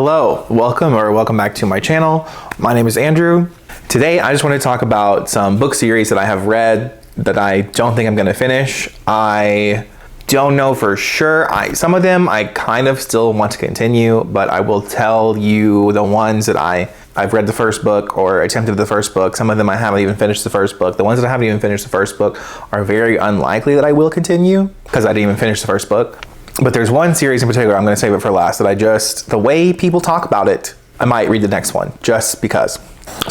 Hello, welcome back to my channel. My name is Andrew. Today I just want to talk about some book series that I have read that I don't think I'm going to finish. I don't know for sure. Some of them I kind of still want to continue, but I will tell you the ones that I've read the first book or attempted the first book. Some of them I haven't even finished the first book. The ones that I haven't even finished the first book are very unlikely that I will continue because I didn't even finish the first book. But there's one series in particular, I'm going to save it for last, that the way people talk about it, I might read the next one just because.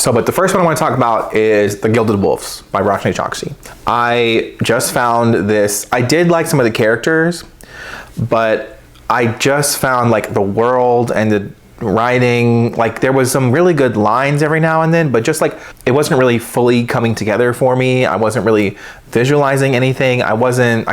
But the first one I want to talk about is The Gilded Wolves by Roshni Chokshi. I just found this, I did like some of the characters, but I just found like the world and the writing, like there was some really good lines every now and then, but just like it wasn't really fully coming together for me. I wasn't really visualizing anything. I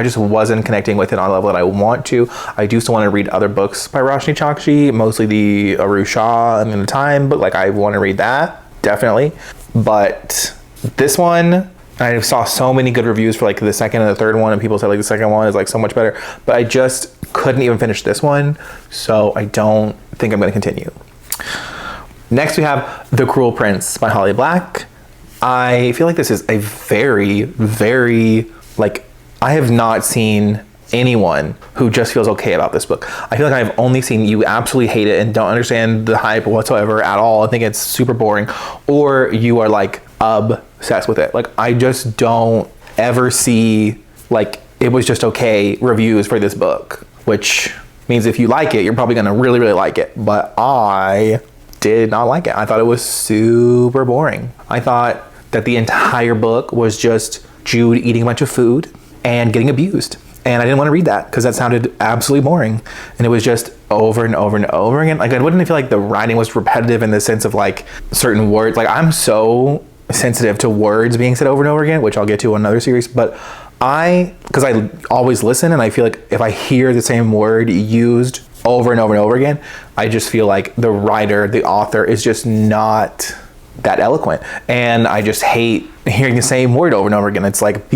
just wasn't connecting with it on a level that I want to. I do still want to read other books by Roshni Chokshi, mostly the Aru Shah and the Time book. Like I want to read that, definitely. But this one, I saw so many good reviews for like the second and the third one, and people said like the second one is like so much better, but I just couldn't even finish this one, so I don't think I'm going to continue. Next we have The Cruel Prince by Holly Black. I feel like this is a very, very, like, I have not seen anyone who just feels okay about this book. I feel like I've only seen you absolutely hate it and don't understand the hype whatsoever at all. I think it's super boring, or you are like obsessed with it. Like I just don't ever see like it was just okay reviews for this book, which means if you like it, you're probably gonna really, really like it. But I did not like it. I thought it was super boring. I thought that the entire book was just Jude eating a bunch of food and getting abused. And I didn't want to read that because that sounded absolutely boring. And it was just over and over and over again. Like I wouldn't feel like the writing was repetitive in the sense of like certain words. Like I'm so sensitive to words being said over and over again, which I'll get to in another series. But because I always listen, and I feel like if I hear the same word used over and over and over again, I just feel like the writer, the author is just not that eloquent. And I just hate hearing the same word over and over again. It's like,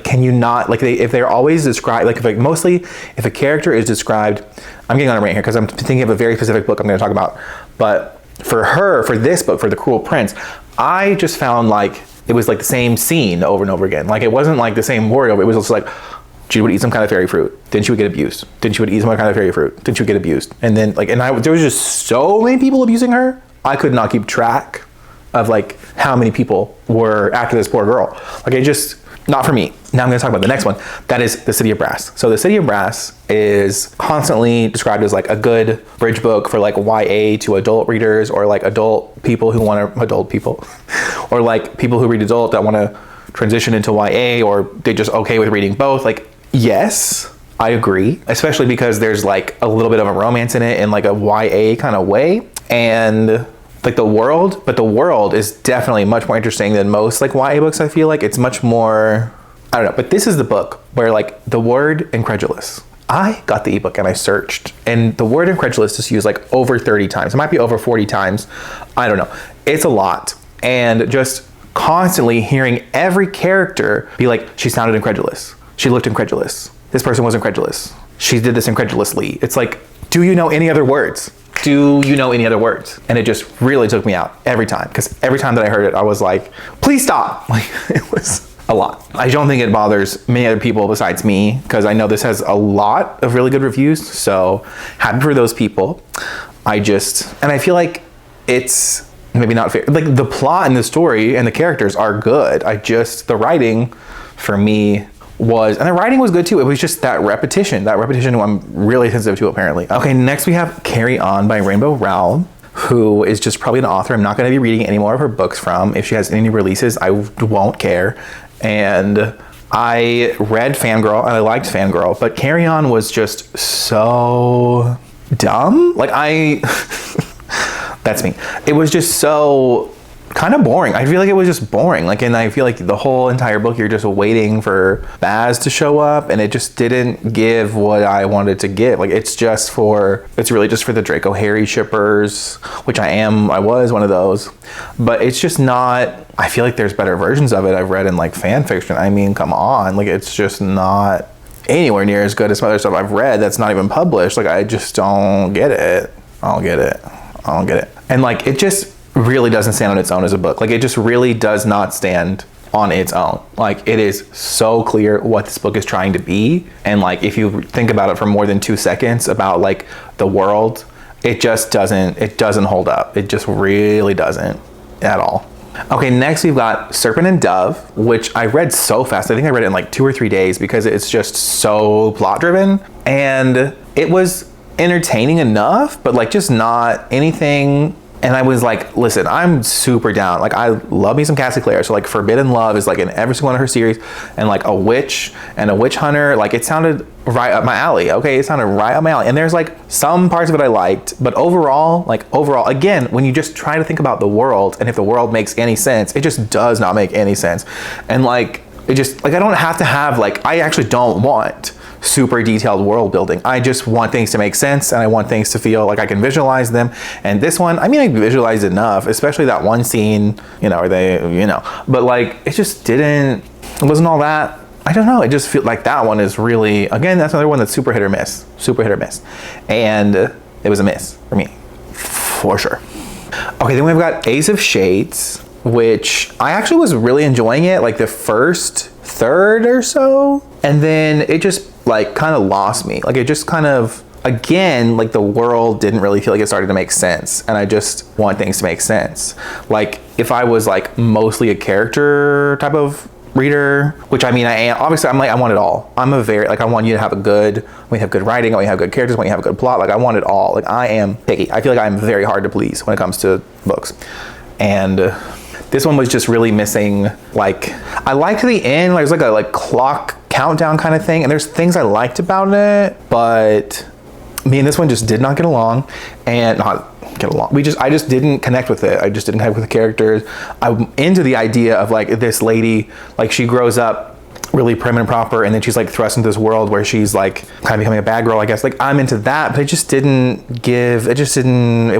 can you not, like if they're always described, like if a character is described, I'm getting on a rant here because I'm thinking of a very specific book I'm going to talk about. But for this book, for The Cruel Prince, I just found like it was like the same scene over and over again. Like it wasn't like the same word over. It was also like, she would eat some kind of fairy fruit, then she would get abused. Then she would eat some kind of fairy fruit, then she would get abused. And then like, there was just so many people abusing her. I could not keep track of like how many people were after this poor girl. Like it just, not for me. Now I'm gonna talk about the next one. That is The City of Brass. So The City of Brass is constantly described as like a good bridge book for like YA to adult readers, or like adult people who want to, adult people, or like people who read adult that want to transition into YA, or they're just okay with reading both. Like, yes, I agree, especially because there's like a little bit of a romance in it in like a YA kind of way. And like the world is definitely much more interesting than most like YA books. I feel like it's much more, I don't know, but this is the book where like the word incredulous, I got the ebook and I searched, and the word incredulous is used like over 30 times. It might be over 40 times. I don't know. It's a lot. And just constantly hearing every character be like, she sounded incredulous. She looked incredulous. This person was incredulous. She did this incredulously. It's like, do you know any other words? Do you know any other words? And it just really took me out every time, because every time that I heard it, I was like, please stop. Like it was a lot. I don't think it bothers many other people besides me, because I know this has a lot of really good reviews. So happy for those people. And I feel like it's maybe not fair. Like the plot and the story and the characters are good. The writing for me and the writing was good too. It was just that repetition I'm really sensitive to apparently. Okay, next we have Carry On by Rainbow Rowell, who is just probably an author I'm not going to be reading any more of her books from. If she has any releases, I won't care. And I read Fangirl and I liked Fangirl, but Carry On was just so dumb. Like that's me. It was just so kind of boring. I feel like it was just boring. Like, and I feel like the whole entire book, you're just waiting for Baz to show up, and it just didn't give what I wanted to give. Like, it's really just for the Draco Harry shippers, which I was one of those, but it's just not, I feel like there's better versions of it I've read in like fan fiction. I mean, come on, like it's just not anywhere near as good as some other stuff I've read that's not even published. Like, I just don't get it. I don't get it. I don't get it. And like, it just really doesn't stand on its own as a book. Like, it just really does not stand on its own. Like, it is so clear what this book is trying to be. And like, if you think about it for more than 2 seconds about like the world, it doesn't hold up. It just really doesn't at all. Okay, next we've got Serpent and Dove, which I read so fast. I think I read it in like 2 or 3 days because it's just so plot driven. And it was entertaining enough, but like just not anything. And I was like, listen, I'm super down. Like, I love me some Cassie Clare. So like, Forbidden Love is like in every single one of her series, and like a witch and a witch hunter. Like, it sounded right up my alley. Okay, it sounded right up my alley. And there's like some parts of it I liked, but overall, again, when you just try to think about the world and if the world makes any sense, it just does not make any sense. And like, it just like, I don't have to have like, I actually don't want super detailed world building. I just want things to make sense, and I want things to feel like I can visualize them. And this one, I mean, I visualized enough, especially that one scene, but like, it just it wasn't all that. I don't know. It just feels like that one is really, again, that's another one that's super hit or miss. And it was a miss for me, for sure. Okay, then we've got Ace of Shades, which I actually was really enjoying it, like the first third or so. And then it just like kind of lost me. Like, it just kind of, again, like the world didn't really feel like it started to make sense. And I just want things to make sense. Like, if I was like mostly a character type of reader, which I mean, I am, obviously I'm like, I want it all. I'm a very, like, I want you to have we have good writing, I want you to have good characters, I want you to have a good plot. Like, I want it all. Like, I am picky. I feel like I'm very hard to please when it comes to books. And this one was just really missing. Like, I liked the end, like, it was like a like clock countdown kind of thing, and there's things I liked about it, but me and this one just did not get along. And not get along, I just didn't connect with it. I just didn't connect with the characters. I'm into the idea of like this lady, like, she grows up really prim and proper, and then she's like thrust into this world where she's like kind of becoming a bad girl, I guess. Like, I'm into that, but it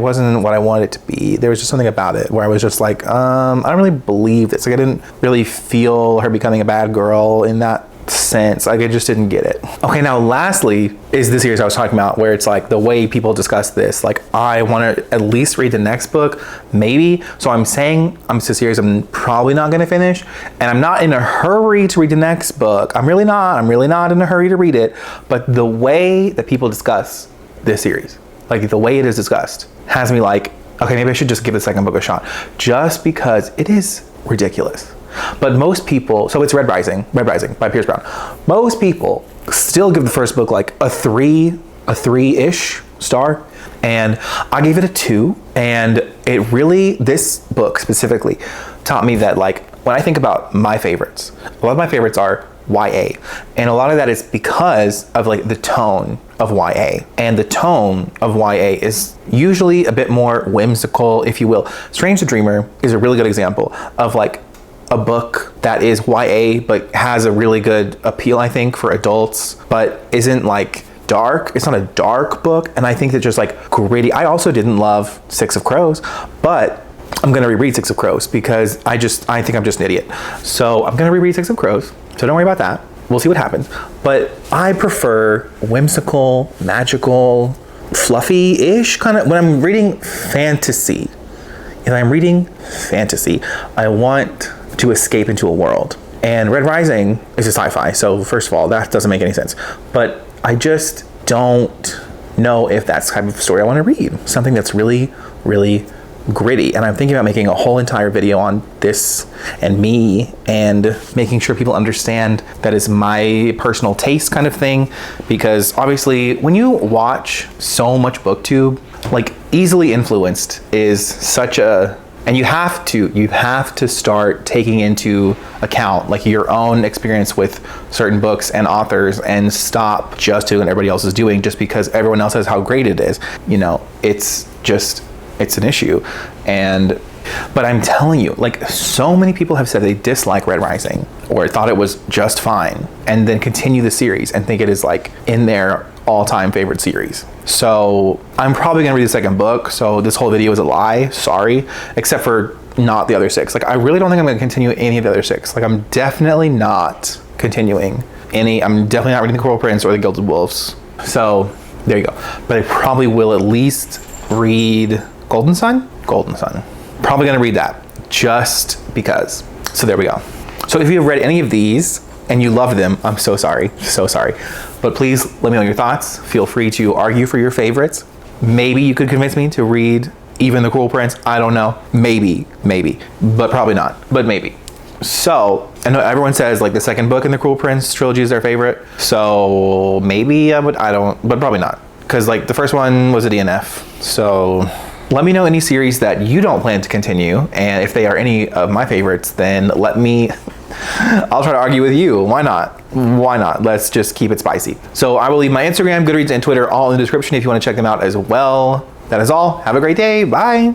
wasn't what I wanted it to be. There was just something about it where I was just like, I don't really believe this. Like, I didn't really feel her becoming a bad girl in that sense. Like, I just didn't get it. Okay, now lastly is the series I was talking about, where it's like the way people discuss this. Like, I want to at least read the next book, maybe. So I'm saying it's a series I'm probably not going to finish, and I'm not in a hurry to read the next book. I'm really not in a hurry to read it. But the way that people discuss this series, like the way it is discussed, has me like, okay, maybe I should just give the second book a shot, just because it is ridiculous. But most people, so it's Red Rising by Pierce Brown. Most people still give the first book like a 3-ish star. And I gave it a 2. And it really, this book specifically taught me that, like, when I think about my favorites, a lot of my favorites are YA. And a lot of that is because of like the tone of YA. And the tone of YA is usually a bit more whimsical, if you will. Strange the Dreamer is a really good example of like a book that is YA but has a really good appeal, I think, for adults, but isn't like dark. It's not a dark book, and I think it's just like gritty. I also didn't love Six of Crows, but I'm gonna reread Six of Crows because I think I'm just an idiot. So I'm gonna reread Six of Crows, so don't worry about that. We'll see what happens. But I prefer whimsical, magical, fluffy-ish kind of, when I'm reading fantasy. If I'm reading fantasy, I want to escape into a world. And Red Rising is a sci-fi, so first of all, that doesn't make any sense. But I just don't know if that's the type of story I want to read. Something that's really, really gritty. And I'm thinking about making a whole entire video on this and me, and making sure people understand that is my personal taste kind of thing. Because obviously, when you watch so much BookTube, like, easily influenced is such a, and you have to start taking into account like your own experience with certain books and authors, and stop just doing what everybody else is doing just because everyone else says how great it is. It's an issue. But I'm telling you, like, so many people have said they dislike Red Rising or thought it was just fine, and then continue the series and think it is like in their all-time favorite series. So I'm probably gonna read the second book, so this whole video is a lie, sorry, except for not the other 6. Like, I really don't think I'm gonna continue any of the other 6. Like, I'm definitely not continuing any. I'm definitely not reading The Cruel Prince or The Gilded Wolves. So there you go. But I probably will at least read Golden Sun? Golden Sun. Probably gonna read that just because. So there we go. So if you have read any of these and you love them, I'm so sorry, But please let me know your thoughts. Feel free to argue for your favorites. Maybe you could convince me to read even The Cruel Prince. I don't know. Maybe, but probably not, but maybe. So I know everyone says like the second book in the Cruel Prince trilogy is their favorite. So maybe but probably not. Cause like the first one was a DNF. So let me know any series that you don't plan to continue. And if they are any of my favorites, then I'll try to argue with you. Why not? Let's just keep it spicy. So I will leave my Instagram, Goodreads, and Twitter all in the description if you want to check them out as well. That is all. Have a great day. Bye.